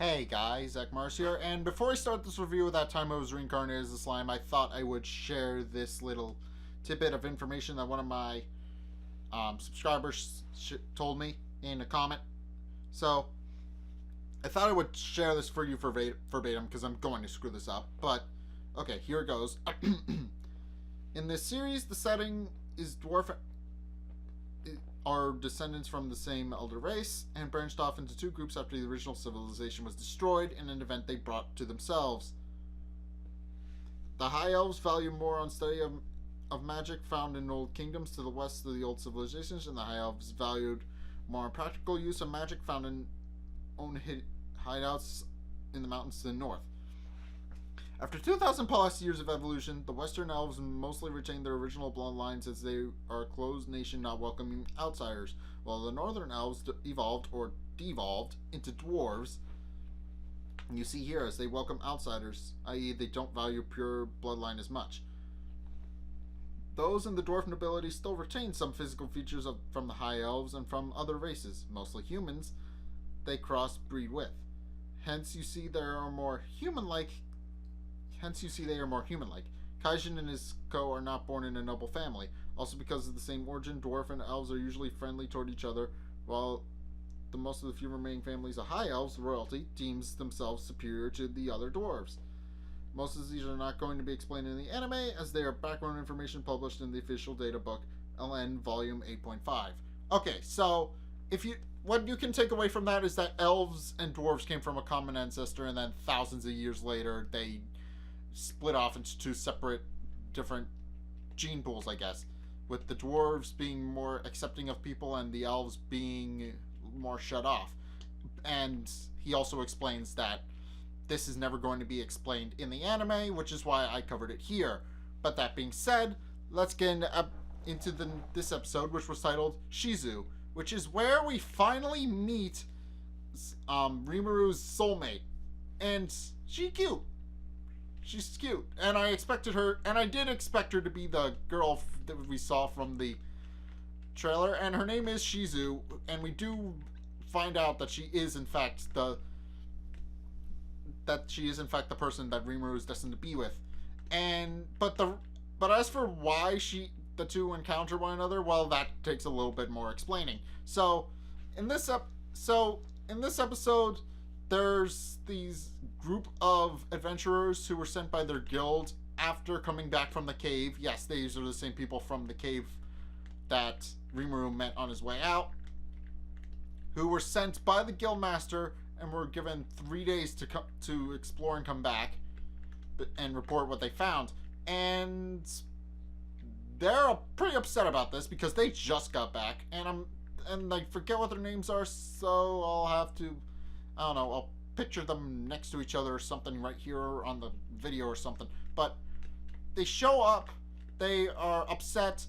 Hey guys, Zack here, and before I start this review of that time I was reincarnated as a slime, I thought I would share this little tidbit of information that one of my subscribers told me in a comment. So, I thought I would share this for you verbatim because I'm going to screw this up, but okay, here it goes. In this series, the setting is dwarf are descendants from the same elder race and branched off into two groups after the original civilization was destroyed in an event they brought to themselves. The High Elves value more on study of magic found in old kingdoms to the west of the old civilizations, and the High Elves valued more on practical use of magic found in own hideouts in the mountains to the north. After 2,000 plus years of evolution, the Western Elves mostly retain their original bloodlines as they are a closed nation not welcoming outsiders, while the Northern Elves evolved or devolved into dwarves. You see here as they welcome outsiders, i.e. they don't value pure bloodline as much. Those in the dwarf nobility still retain some physical features from the High Elves and from other races, mostly humans, they crossbreed with. Hence you see they are more human-like. Kaijin and his co are not born in a noble family. Also because of the same origin, dwarf and elves are usually friendly toward each other, while most of the few remaining families of high elves, royalty, deems themselves superior to the other dwarves. Most of these are not going to be explained in the anime, as they are background information published in the official data book, LN Volume 8.5. Okay, so what you can take away from that is that elves and dwarves came from a common ancestor, and then thousands of years later, they split off into two separate, different gene pools, I guess, with the dwarves being more accepting of people and the elves being more shut off. And he also explains that this is never going to be explained in the anime, which is why I covered it here. But that being said, let's get into this episode, which was titled Shizu, which is where we finally meet Rimuru's soulmate. And she's cute. She's cute, and I did expect her to be the girl that we saw from the trailer, and her name is Shizu, and we do find out that she is in fact the person that Rimuru is destined to be with. But as for why the two encounter one another, well, that takes a little bit more explaining. So in this episode, there's these group of adventurers who were sent by their guild after coming back from the cave. Yes, these are the same people from the cave that Rimuru met on his way out, who were sent by the guild master and were given 3 days to explore and come back and report what they found. And they're pretty upset about this because they just got back, and I forget what their names are, so I'll have to, I don't know, I'll picture them next to each other or something right here on the video or something. But they show up, they are upset,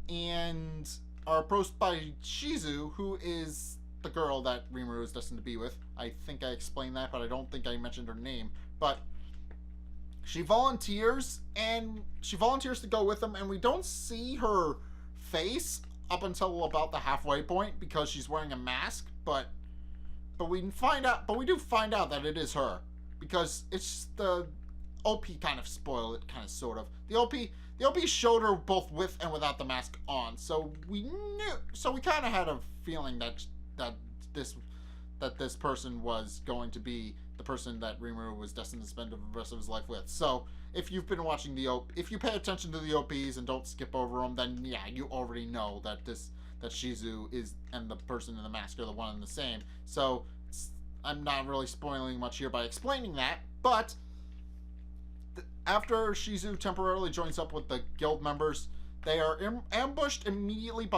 and are approached by Shizu, who is the girl that Rimuru is destined to be with. I think I explained that, but I don't think I mentioned her name. But she volunteers to go with them, and we don't see her face up until about the halfway point because she's wearing a mask, but we do find out that it is her, because it's the OP kind of spoiled it, kind of sort of. The OP showed her both with and without the mask on, so we kind of had a feeling that this person was going to be the person that Rimuru was destined to spend the rest of his life with. So if you've been watching if you pay attention to the OPs and don't skip over them, then yeah, you already know that Shizu is and the person in the mask are the one and the same. So I'm not really spoiling much here by explaining that, but after Shizu temporarily joins up with the guild members, they are ambushed immediately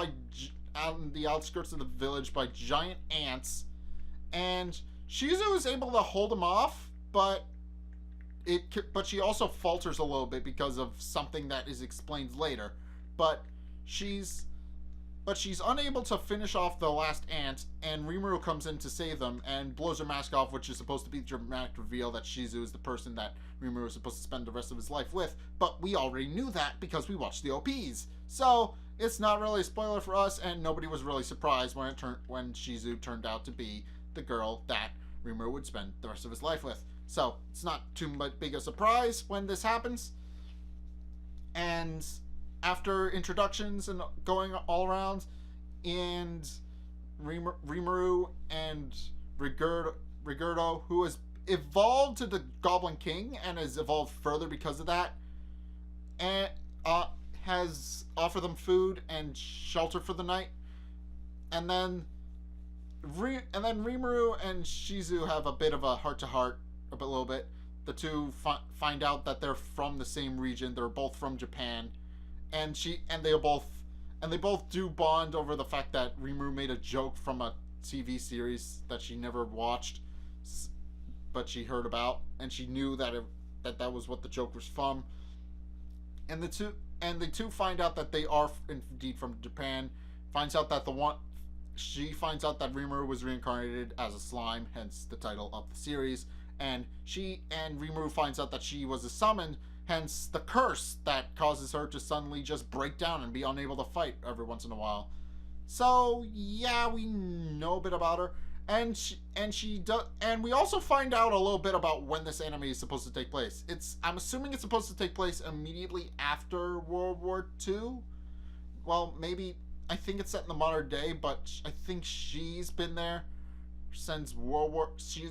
on the outskirts of the village by giant ants, and Shizu is able to hold them off, but she also falters a little bit because of something that is explained later. But she's unable to finish off the last ant, and Rimuru comes in to save them and blows her mask off, which is supposed to be the dramatic reveal that Shizu is the person that Rimuru is supposed to spend the rest of his life with. But we already knew that because we watched the OPs. So it's not really a spoiler for us, and nobody was really surprised when Shizu turned out to be the girl that Rimuru would spend the rest of his life with. So it's not too big a surprise when this happens. And after introductions and going all around, and Rimuru and Rigurdo, who has evolved to the Goblin King and has evolved further because of that, and has offered them food and shelter for the night. And then Rimuru and Shizu have a bit of a heart-to-heart, a little bit. The two find out that they're from the same region. They're both from Japan, and they both do bond over the fact that Rimuru made a joke from a TV series that she never watched, but she heard about, and she knew that that was what the joke was from. And the two find out that they are indeed from Japan. She finds out that Rimuru was reincarnated as a slime, hence the title of the series. And Rimuru finds out that she was a summoned, hence the curse that causes her to suddenly just break down and be unable to fight every once in a while. So yeah, we know a bit about her, and we also find out a little bit about when this anime is supposed to take place. I'm assuming it's supposed to take place immediately after World War II. Well, maybe. I think it's set in the modern day, but I think she's been there since World War II.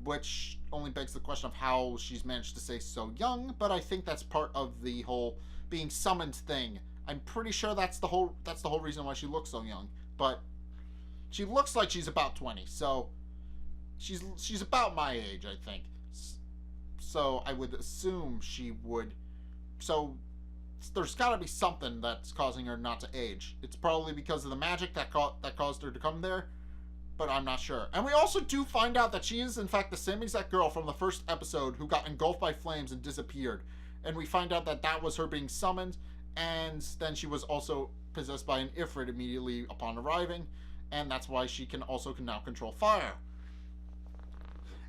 Which only begs the question of how she's managed to stay so young, but I think that's part of the whole being summoned thing. I'm pretty sure that's the whole reason why she looks so young. But she looks like she's about 20, so she's about my age, I think. So I would assume she would. So there's got to be something that's causing her not to age. It's probably because of the magic that caused her to come there, but I'm not sure. And we also do find out that she is, in fact, the same exact girl from the first episode who got engulfed by flames and disappeared. And we find out that was her being summoned, and then she was also possessed by an Ifrit immediately upon arriving, and that's why she can now control fire.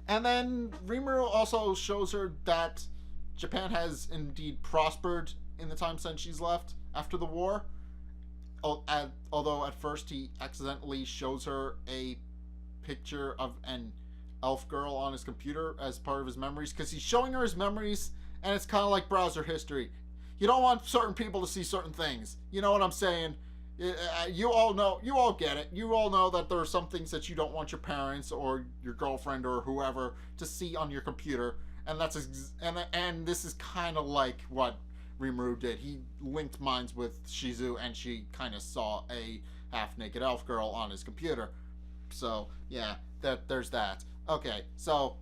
And then Rimuru also shows her that Japan has indeed prospered in the time since she's left after the war. Although at first he accidentally shows her a picture of an elf girl on his computer as part of his memories, because he's showing her his memories, and it's kind of like browser history. You don't want certain people to see certain things. You know what I'm saying? You all know. You all get it. You all know that there are some things that you don't want your parents or your girlfriend or whoever to see on your computer, and and this is kind of like what Rimuru did. He linked minds with Shizu, and she kind of saw a half-naked elf girl on his computer. So yeah, there's that. Okay, so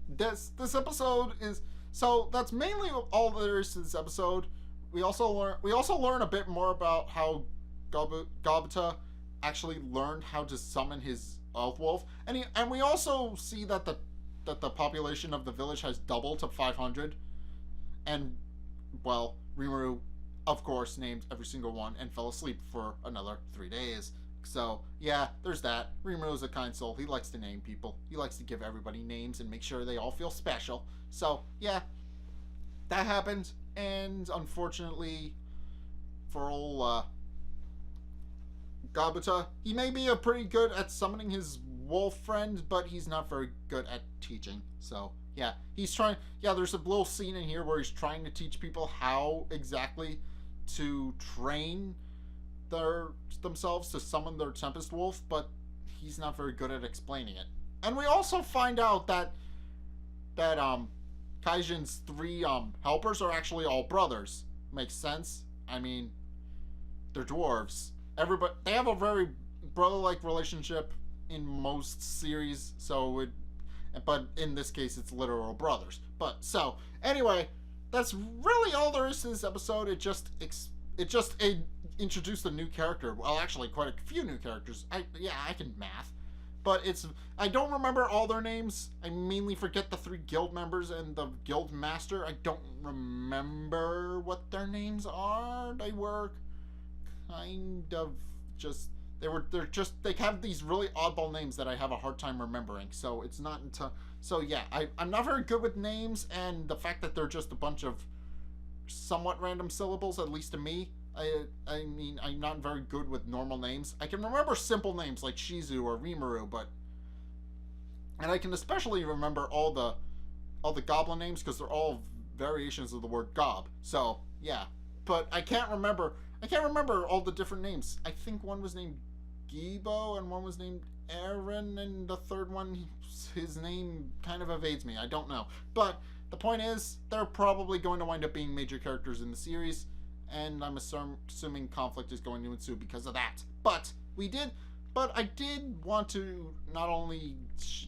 this episode is, so that's mainly all there is to this episode. We also learn a bit more about how Gabuta actually learned how to summon his elf wolf, and we also see that the population of the village has doubled to 500, and well, Rimuru of course named every single one and fell asleep for another 3 days. So yeah, there's that. Rimuru's a kind soul. He likes to name people. He likes to give everybody names and make sure they all feel special. So yeah, that happened, and unfortunately for old Gabuta, he may be pretty good at summoning his wolf friend, but he's not very good at teaching. So yeah, he's trying. Yeah, there's a little scene in here where he's trying to teach people how exactly to train themselves to summon their Tempest Wolf, but he's not very good at explaining it. And we also find out that Kaijin's 3 helpers are actually all brothers. Makes sense. I mean, they're dwarves. They have a very brother-like relationship in most series, but in this case it's literal brothers. But so anyway, that's really all there is to this episode. It just introduced a new character. Well, actually quite a few new characters. I can math, but I don't remember all their names. I mainly forget the 3 guild members and the guild master. I don't remember what their names are. They were kind of just they have these really oddball names that I have a hard time remembering. So it's not until, so yeah, I'm not very good with names, and the fact that they're just a bunch of somewhat random syllables, at least to me, I mean, I'm not very good with normal names. I can remember simple names like Shizu or Rimuru, and I can especially remember all the goblin names because they're all variations of the word gob. So yeah, but I can't remember all the different names. I think one was named Gibo and one was named Aaron, and the third one, his name kind of evades me. I don't know, but the point is, they're probably going to wind up being major characters in the series, and I'm assuming conflict is going to ensue because of that. But I did want to not only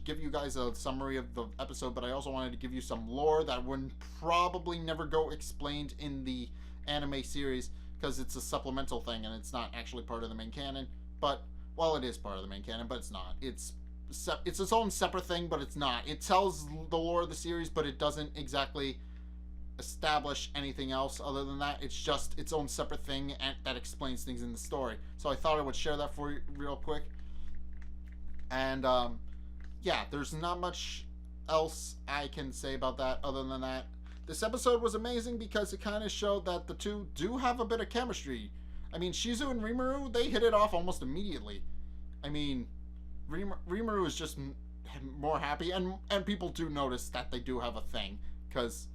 give you guys a summary of the episode, but I also wanted to give you some lore that would probably never go explained in the anime series because it's a supplemental thing and it's not actually part of the main canon. But, well, it is part of the main canon, but it's not. It's its own separate thing, but it's not. It tells the lore of the series, but it doesn't exactly establish anything else other than that. It's just its own separate thing and that explains things in the story. So I thought I would share that for you real quick. And yeah, there's not much else I can say about that other than that. This episode was amazing because it kind of showed that the two do have a bit of chemistry. I mean, Shizu and Rimuru, they hit it off almost immediately. I mean, Rimuru is just more happy, and people do notice that they do have a thing, because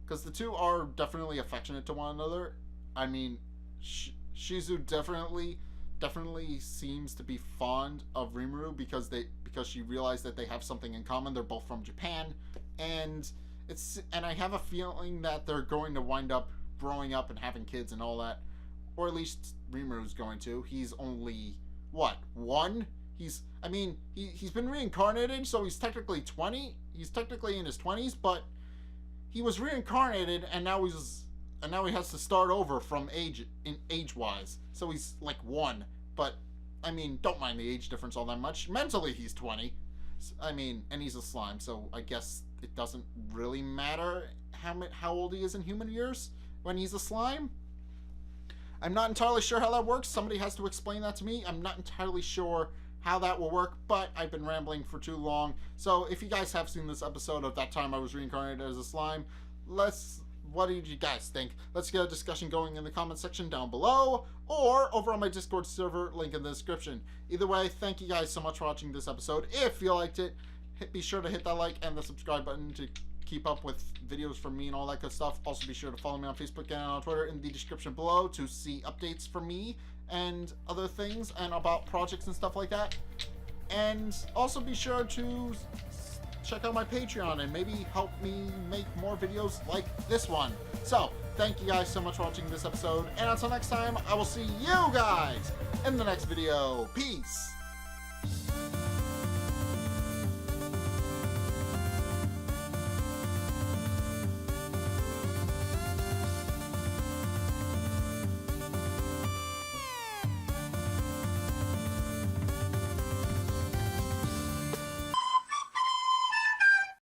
the two are definitely affectionate to one another. I mean, Shizu definitely seems to be fond of Rimuru because she realized that they have something in common. They're both from Japan, and I have a feeling that they're going to wind up growing up and having kids and all that, or at least Rimuru's going to. He's only what, 1? He's been reincarnated, so he's technically 20. He's technically in his 20s, but he was reincarnated, and now he has to start over from age-wise. So he's like 1. But I mean, don't mind the age difference all that much. Mentally, he's 20. I mean, and he's a slime, so I guess it doesn't really matter how old he is in human years when he's a slime. I'm not entirely sure how that works. Somebody has to explain that to me. I'm not entirely sure how that will work, but I've been rambling for too long. So if you guys have seen this episode of That Time I Was Reincarnated as a Slime, what did you guys think? Let's get a discussion going in the comment section down below, or over on my Discord server, link in the description. Either way, thank you guys so much for watching this episode. If you liked it, be sure to hit that like and the subscribe button to keep up with videos from me and all that good stuff. Also be sure to follow me on Facebook and on Twitter in the description below to see updates from me and other things and about projects and stuff like that. And also be sure to check out my Patreon and maybe help me make more videos like this one. So thank you guys so much for watching this episode, and until next time, I will see you guys in the next video. Peace.